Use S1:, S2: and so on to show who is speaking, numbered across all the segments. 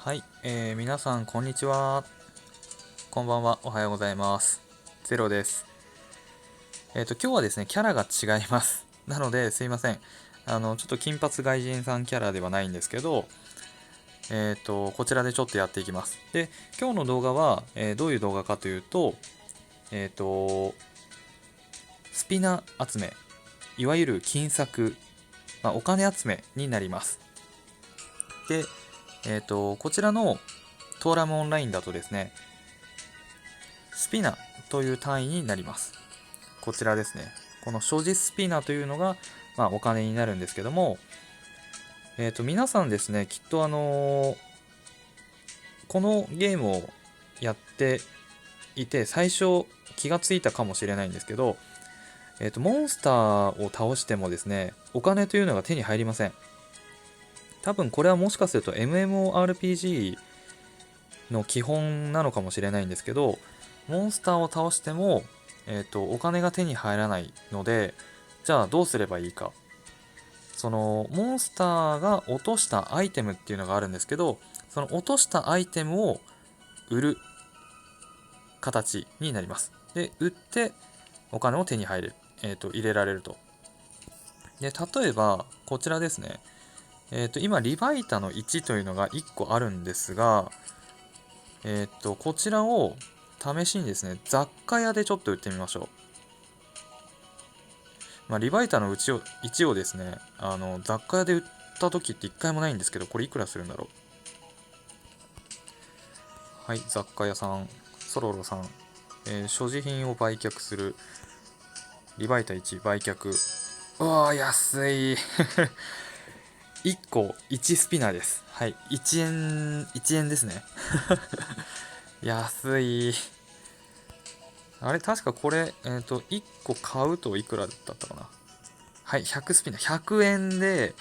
S1: はい、皆さんこんにちは。こんばんは。おはようございます。ゼロです。今日はですね、キャラが違います。なのですいません。ちょっと金髪外人さんキャラではないんですけど、こちらでちょっとやっていきます。で、今日の動画は、どういう動画かというと、えっ、と、スピナ集め、いわゆる金策、お金集めになります。で、こちらのトーラムオンラインだとですね、スピナという単位になります。こちらですね。この所持スピナというのが、お金になるんですけども、皆さんですね、きっとこのゲームをやっていて、最初気がついたかもしれないんですけど、モンスターを倒してもですね、お金というのが手に入りません。多分これはもしかすると MMORPG の基本なのかもしれないんですけど、モンスターを倒しても、お金が手に入らないので、じゃあどうすればいいか。そのモンスターが落としたアイテムっていうのがあるんですけど、その落としたアイテムを売る形になります。で、売ってお金を手に入れる、入れられると。で、例えばこちらですね。今リバイタの1というのが1個あるんですが、こちらを試しにですね、雑貨屋でちょっと売ってみましょう。リバイタの1をですね、雑貨屋で売った時って1回もないんですけど、これいくらするんだろう。はい、雑貨屋さん、ソロロさん、所持品を売却する、リバイタ1売却。うわー、安い。1個1スピナーです。はい、1円、1円ですね。安い。あれ、確かこれ、1個買うといくらだったかな。はい、100スピナー。100円で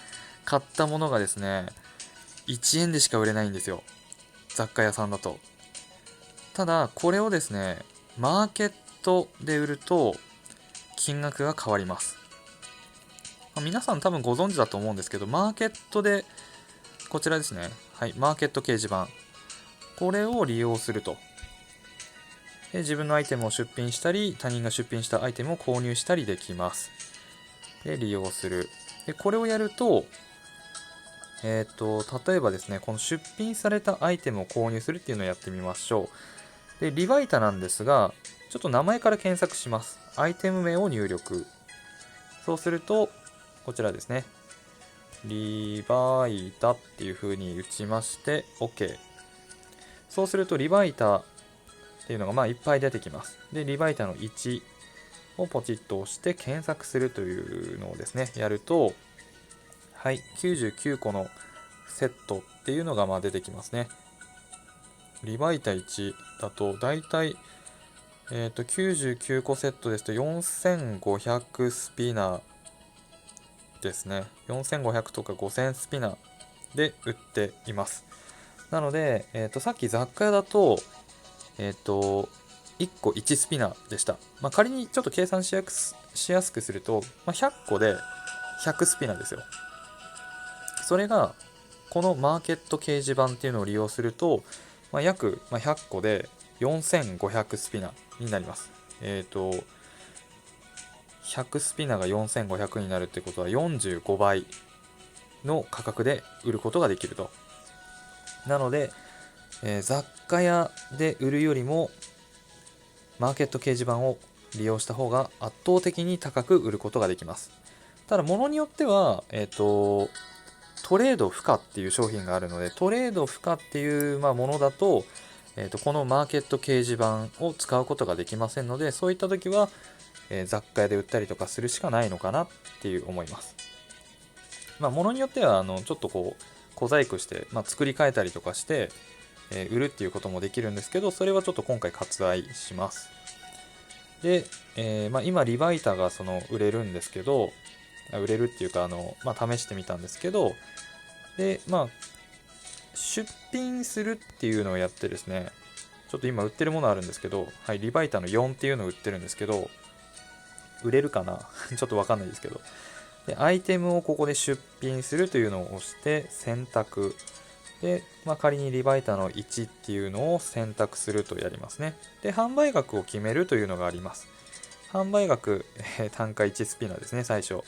S1: 買ったものがですね、1円でしか売れないんですよ。雑貨屋さんだと。ただ、これをですね、マーケットで売ると、金額が変わります。皆さん多分ご存知だと思うんですけど、マーケットで、こちらですね、はい、マーケット掲示板。これを利用すると。で、自分のアイテムを出品したり、他人が出品したアイテムを購入したりできます。で、利用する。で、これをやると、例えばですね、この出品されたアイテムを購入するっていうのをやってみましょう。で、リバイタなんですが、ちょっと名前から検索します。アイテム名を入力。そうすると、こちらですね。リバイタっていう風に打ちまして、OK。そうすると、リバイタっていうのがいっぱい出てきます。で、リバイタの1をポチッと押して検索するというのをですね、やると、はい、99個のセットっていうのが出てきますね。リバイタ1だとだいたい99個セットですと4500スピナーですね。4500とか5000スピナーで売っています。なので、さっき雑貨屋だと、1個1スピナーでした。仮にちょっと計算しやすくすると、100個で100スピナーですよ。それがこのマーケット掲示板っていうのを利用すると、約100個で4500スピナになります。100スピナが4500になるってことは45倍の価格で売ることができると。なので、雑貨屋で売るよりもマーケット掲示板を利用した方が圧倒的に高く売ることができます。ただ、ものによっては、トレード不可っていう商品があるので、トレード不可っていうものだと、このマーケット掲示板を使うことができませんので、そういった時は、雑貨屋で売ったりとかするしかないのかなっていう思います。ものによってはちょっと小細工して、作り変えたりとかして、売るっていうこともできるんですけど、それはちょっと今回割愛します。で、今リバイタが売れるんですけど、売れるっていうか試してみたんですけど、で出品するっていうのをやってですね、ちょっと今売ってるものあるんですけど、はい、リバイタの4っていうのを売ってるんですけど、売れるかなちょっとわかんないですけど、でアイテムをここで出品するというのを押して選択で、仮にリバイタの1っていうのを選択するとやりますね。で、販売額を決めるというのがあります。販売額、単価1スピナーですね、最初。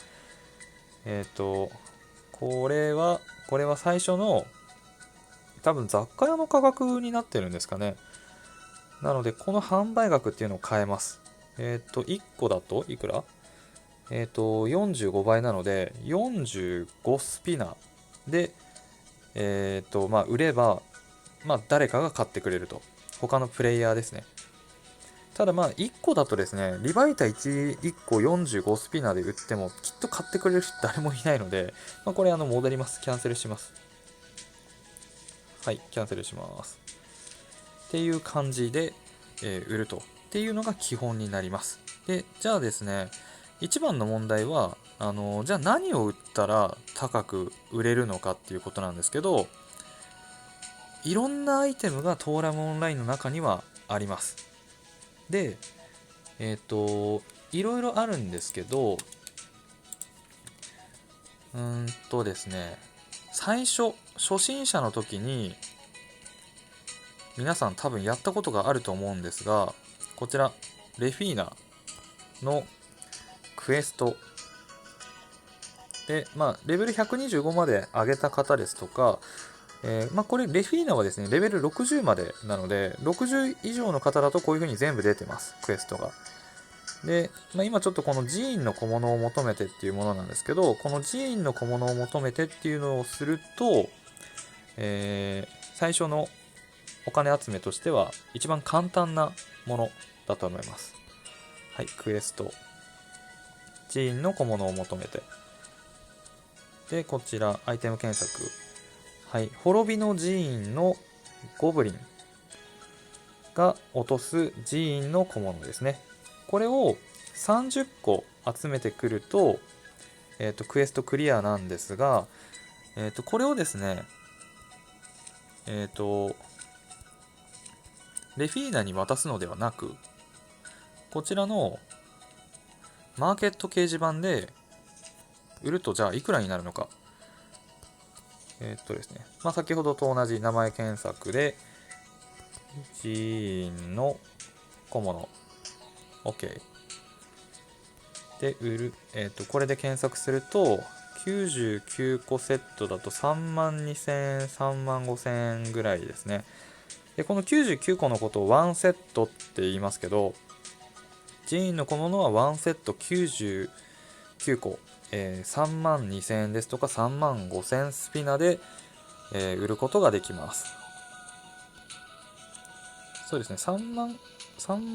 S1: これは最初の、多分雑貨屋の価格になってるんですかね。なので、この販売額っていうのを変えます。1個だといくら45倍なので、45スピナで、売れば、誰かが買ってくれると。他のプレイヤーですね。ただ1個だとですね、リバイタ1個45スピナーで売ってもきっと買ってくれる人誰もいないので、これ戻ります。キャンセルします。はい、キャンセルします。っていう感じで、売ると。っていうのが基本になります。で、じゃあですね、一番の問題は、じゃあ何を売ったら高く売れるのかっていうことなんですけど、いろんなアイテムがトーラムオンラインの中にはあります。で、いろいろあるんですけど、ですね、最初、初心者の時に、皆さん多分やったことがあると思うんですが、こちら、レフィーナのクエストで、レベル125まで上げた方ですとか、これレフィーナはですねレベル60までなので、60以上の方だとこういう風に全部出てます、クエストが。で、今ちょっとこの寺院の小物を求めてっていうものなんですけど、この寺院の小物を求めてっていうのをすると、最初のお金集めとしては一番簡単なものだと思います。はい、クエスト、寺院の小物を求めて、でこちらアイテム検索、はい、滅びの寺院のゴブリンが落とす寺院の小物ですね。これを30個集めてくると、クエストクリアなんですが、これをですね、レフィーナに渡すのではなく、こちらのマーケット掲示板で売ると、じゃあいくらになるのか。ですね、先ほどと同じ名前検索で、寺院の小物 OK で売る、これで検索すると99個セットだと3万2000円3万5000円ぐらいですね。でこの99個のことを1セットって言いますけど、寺院の小物は1セット99個、3万2000円ですとか3万5000スピナで、売ることができます。そうですね、3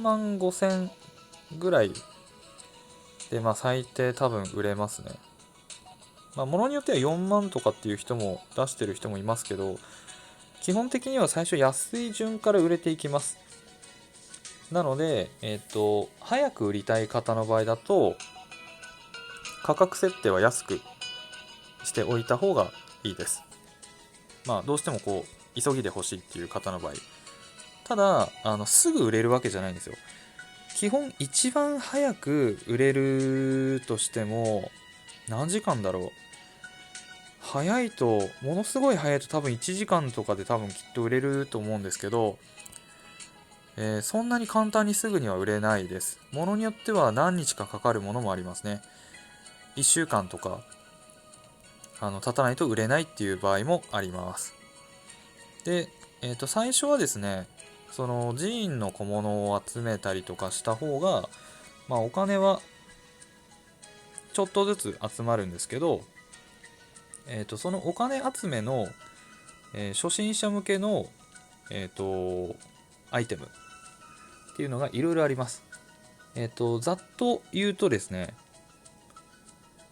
S1: 万5000ぐらいで、最低多分売れますね。物によっては4万とかっていう人も出してる人もいますけど、基本的には最初安い順から売れていきます。なので、早く売りたい方の場合だと、価格設定は安くしておいた方がいいです。どうしても急ぎで欲しいっていう方の場合。ただ、すぐ売れるわけじゃないんですよ。基本一番早く売れるとしても、何時間だろう。早いと、ものすごい早いと多分1時間とかで多分きっと売れると思うんですけど、そんなに簡単にすぐには売れないです。ものによっては何日かかかるものもありますね。1週間とか経たないと売れないっていう場合もあります。で、最初はですね、その寺院の小物を集めたりとかした方が、お金はちょっとずつ集まるんですけど、そのお金集めの、初心者向けの、アイテムっていうのがいろいろあります。ざっと言うとですね、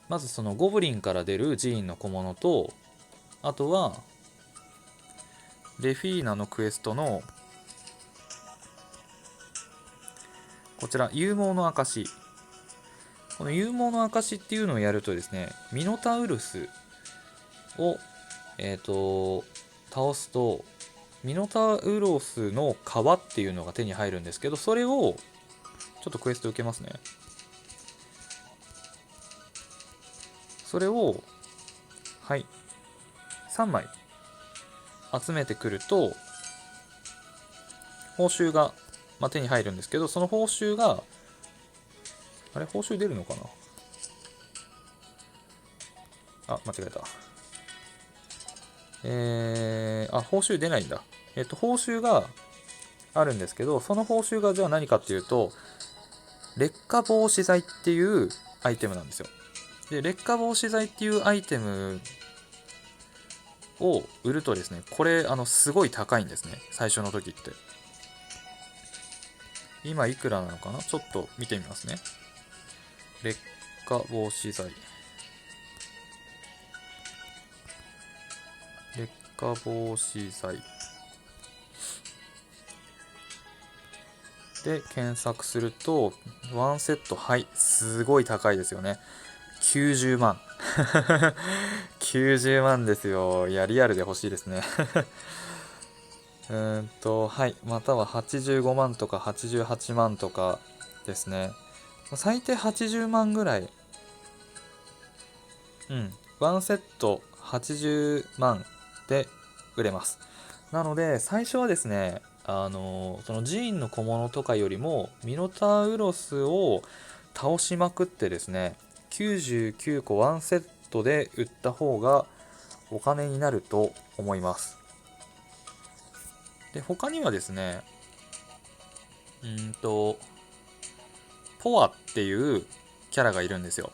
S1: まずそのゴブリンから出る寺院の小物と、あとはレフィーナのクエストのこちら勇猛の証、この勇猛の証っていうのをやるとですね、ミノタウルスを、倒すとミノタウロスの皮っていうのが手に入るんですけど、それをちょっとクエスト受けますね。それをはい3枚集めてくると報酬が、手に入るんですけど、その報酬が報酬出るのかな。間違えた。報酬出ないんだ。報酬があるんですけど、その報酬がじゃあ何かっていうと、劣化防止剤っていうアイテムなんですよ。で、劣化防止剤っていうアイテムを売るとですね、これすごい高いんですね、最初の時って。今いくらなのかな、ちょっと見てみますね。劣化防止剤、劣化防止剤で検索すると、ワンセット、すごい高いですよね。90万。90万ですよ。いや、リアルで欲しいですね。または85万とか88万とかですね。最低80万ぐらい。ワンセット80万で売れます。なので、最初はですね、その寺院の小物とかよりも、ミノタウロスを倒しまくってですね、99個ワンセットで売った方がお金になると思います。で、他にはですね、ポアっていうキャラがいるんですよ。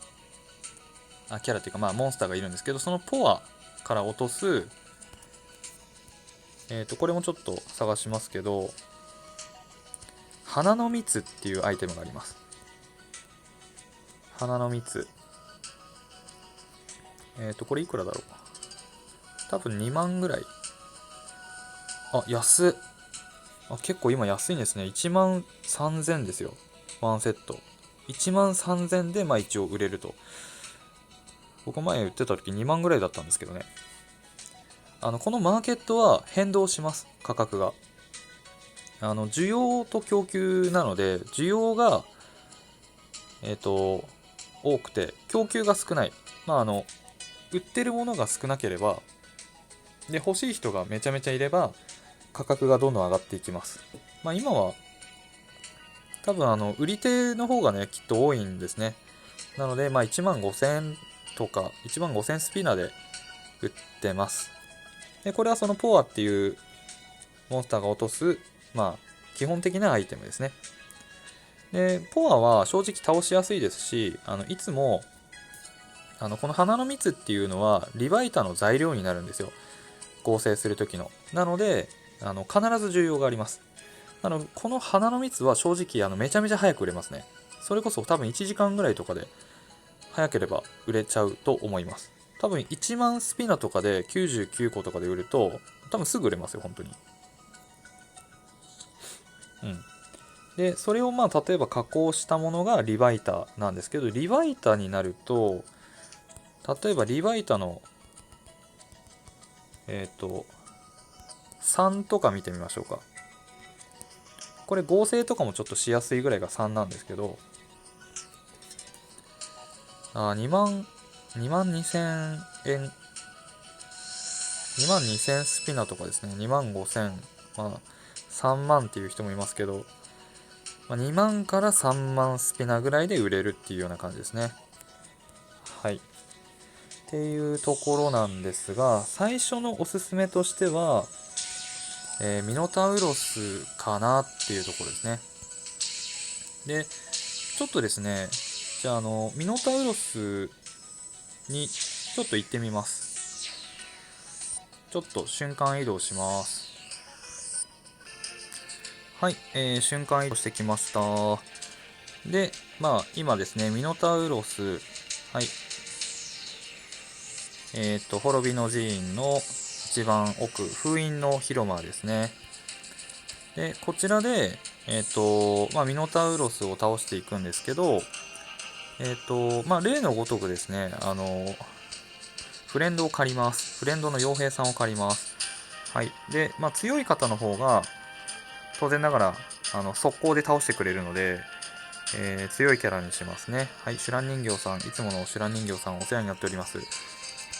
S1: キャラっていうか、モンスターがいるんですけど、そのポアから落とす、これもちょっと探しますけど、花の蜜っていうアイテムがあります。花の蜜。これいくらだろう。多分2万ぐらい。安っ。結構今安いんですね。1万3000ですよ。ワンセット。1万3000で一応売れると。僕前売ってた時2万ぐらいだったんですけどね。このマーケットは変動します。価格が。需要と供給なので、需要が、多くて、供給が少ない。売ってるものが少なければ、で、欲しい人がめちゃめちゃいれば、価格がどんどん上がっていきます。今は、多分売り手の方がね、きっと多いんですね。なので、1万5000とか、1万5000スピナで売ってます。で、これはそのポアっていうモンスターが落とす、基本的なアイテムですね。で、ポアは正直倒しやすいですし、いつも、この花の蜜っていうのは、リバイタの材料になるんですよ。合成する時の。なので、必ず需要があります。この花の蜜は正直、めちゃめちゃ早く売れますね。それこそ多分1時間ぐらいとかで、早ければ売れちゃうと思います。多分1万スピナとかで99個とかで売ると、多分すぐ売れますよ、本当に。で、それを例えば加工したものがリバイタなんですけど、リバイタになると、例えばリバイタの、3とか見てみましょうか。これ合成とかもちょっとしやすいぐらいが3なんですけど、2万2000円、2万2000スピナとかですね、2万5000、3万っていう人もいますけど、2万から3万スピナぐらいで売れるっていうような感じですね。はい。っていうところなんですが、最初のおすすめとしては、ミノタウロスかなっていうところですね。で、ちょっとですね、じゃあミノタウロスにちょっと行ってみます。ちょっと瞬間移動します。はい、瞬間移動してきました。で、今ですね、ミノタウロス、はい、滅びの寺院の一番奥、封印の広間ですね。で、こちらで、ミノタウロスを倒していくんですけど、例のごとくですね、フレンドを借ります。フレンドの傭兵さんを借ります。はい。で、強い方の方が、当然ながら、速攻で倒してくれるので、強いキャラにしますね。はい。シュラン人形さん、いつものシュラン人形さんお世話になっております。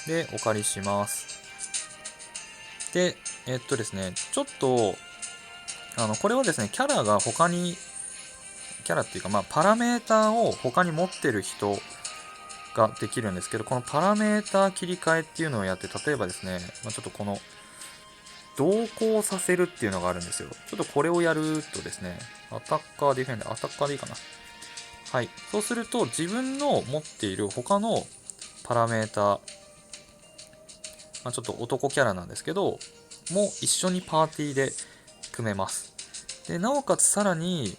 S1: で、お借りします。で、ですね、ちょっと、これはですね、キャラが他に、キャラっていうか、パラメーターを他に持ってる人ができるんですけど、このパラメーター切り替えっていうのをやって、例えばですね、ちょっとこの、同行させるっていうのがあるんですよ。ちょっとこれをやるとですね、アタッカー、ディフェンダー、アタッカーでいいかな。はい。そうすると、自分の持っている他のパラメーター、ちょっと男キャラなんですけど、も一緒にパーティーで組めます。で、なおかつさらに、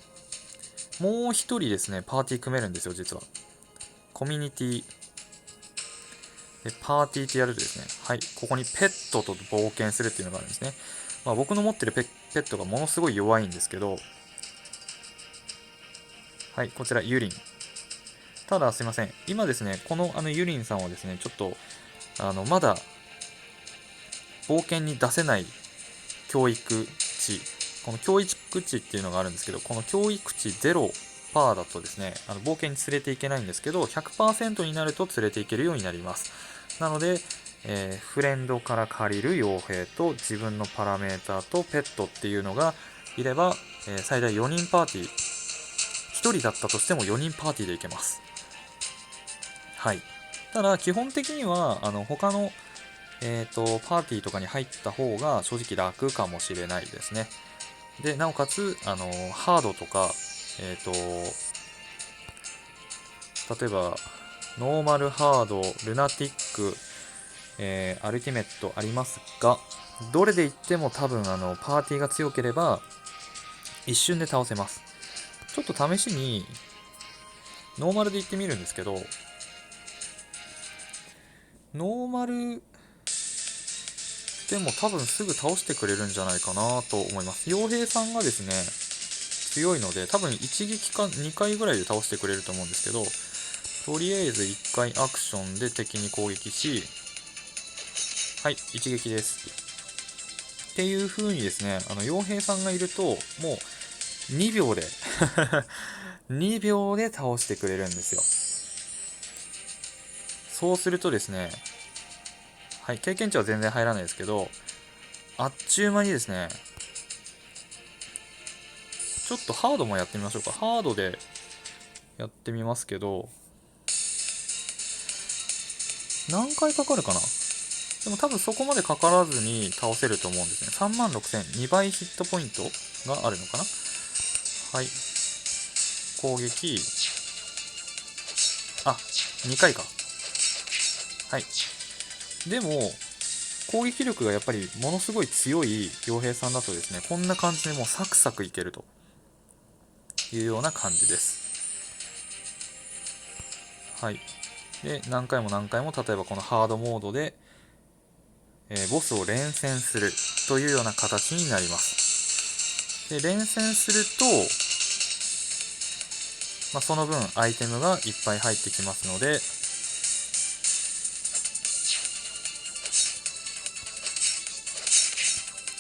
S1: もう一人ですね、パーティー組めるんですよ、実は。コミュニティでパーティーってやるとですね、はい、ここにペットと冒険するっていうのがあるんですね。僕の持ってるペットがものすごい弱いんですけど、はい、こちらユリン。ただすいません、今ですね、このユリンさんはですね、ちょっとまだ冒険に出せない教育値、この教育値っていうのがあるんですけど、この教育値0%だとですね、冒険に連れていけないんですけど、100% になると連れていけるようになります。なので、フレンドから借りる傭兵と自分のパラメーターとペットっていうのがいれば、最大4人パーティー、1人だったとしても4人パーティーでいけます。はい。ただ、基本的には、他のパーティーとかに入った方が正直楽かもしれないですね。で、なおかつ、ハードとか、例えば、ノーマルハード、ルナティック、アルティメットありますが、どれでいっても多分、パーティーが強ければ、一瞬で倒せます。ちょっと試しに、ノーマルでいってみるんですけど、ノーマルでも多分すぐ倒してくれるんじゃないかなと思います。傭兵さんがですね、強いので、多分一撃か2回ぐらいで倒してくれると思うんですけど、とりあえず1回アクションで敵に攻撃し、はい、一撃です。っていう風にですね、傭兵さんがいると、もう2秒で2秒で倒してくれるんですよ。そうするとですね、はい、経験値は全然入らないですけど、あっちゅう間にですね、ちょっとハードもやってみましょうか。ハードでやってみますけど、何回かかるかな。でも多分そこまでかからずに倒せると思うんですね。36,000、2倍ヒットポイントがあるのかな。はい。攻撃、あ、2回か。はい。でも、攻撃力がやっぱりものすごい強い傭兵さんだとですね、こんな感じでもうサクサクいけるというような感じです。はい。で、何回も何回も、例えばこのハードモードで、ボスを連戦するというような形になります。で、連戦すると、その分アイテムがいっぱい入ってきますので、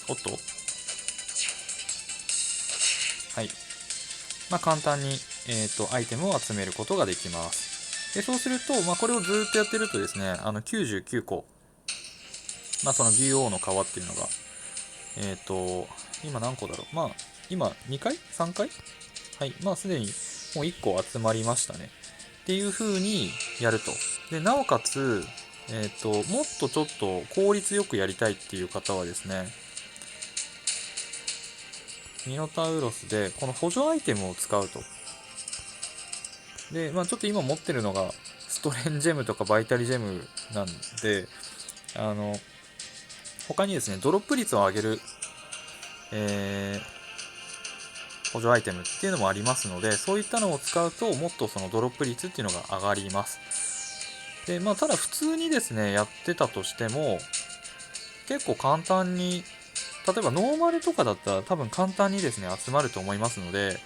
S1: おっと、はい。簡単に、アイテムを集めることができます。で、そうすると、これをずっとやってるとですね、99個、その竜王の皮っていうのが、今何個だろう。今2回 ?3 回はい。すでにもう1個集まりましたね。っていう風にやると。で、なおかつ、もっとちょっと効率よくやりたいっていう方はですね、ミノタウロスでこの補助アイテムを使うと。で、ちょっと今持ってるのがストレンジェムとかバイタリジェムなんで、他にですね、ドロップ率を上げる、補助アイテムっていうのもありますので、そういったのを使うともっとそのドロップ率っていうのが上がります。で、ただ普通にですね、やってたとしても、結構簡単に、例えばノーマルとかだったら多分簡単にですね、集まると思いますので、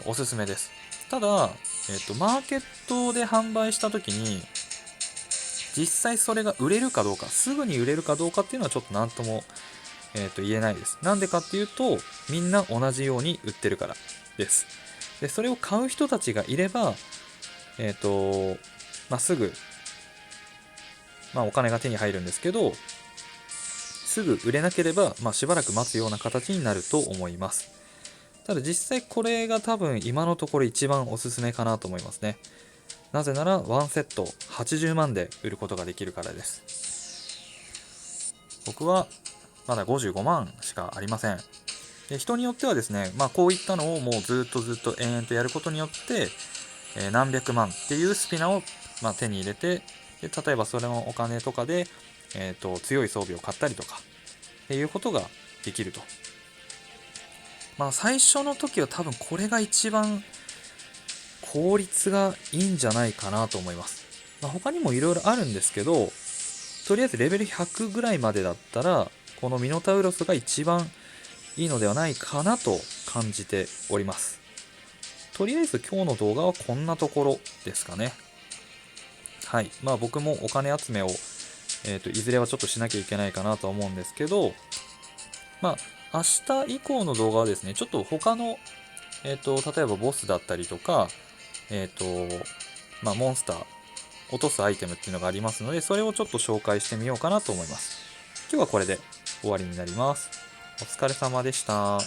S1: おすすめです。ただ、マーケットで販売した時に、実際それが売れるかどうか、すぐに売れるかどうかっていうのはちょっと何とも、言えないです。なんでかっていうと、みんな同じように売ってるからです。で、それを買う人たちがいれば、すぐ、お金が手に入るんですけど、すぐ売れなければ、しばらく待つような形になると思います。ただ実際これが多分今のところ一番おすすめかなと思いますね。なぜなら1セット80万で売ることができるからです。僕はまだ55万しかありません。で、人によってはですね、こういったのをもうずっと延々とやることによって、何百万っていうスピナーを手に入れて、で例えばそれのお金とかで、強い装備を買ったりとかっていうことができると。最初の時は多分これが一番効率がいいんじゃないかなと思います。他にもいろいろあるんですけど、とりあえずレベル100ぐらいまでだったらこのミノタウロスが一番いいのではないかなと感じております。とりあえず今日の動画はこんなところですかね。はい。僕もお金集めを、いずれはちょっとしなきゃいけないかなとは思うんですけど、明日以降の動画はですね、ちょっと他の、例えばボスだったりとか、モンスター、落とすアイテムっていうのがありますので、それをちょっと紹介してみようかなと思います。今日はこれで終わりになります。お疲れ様でした。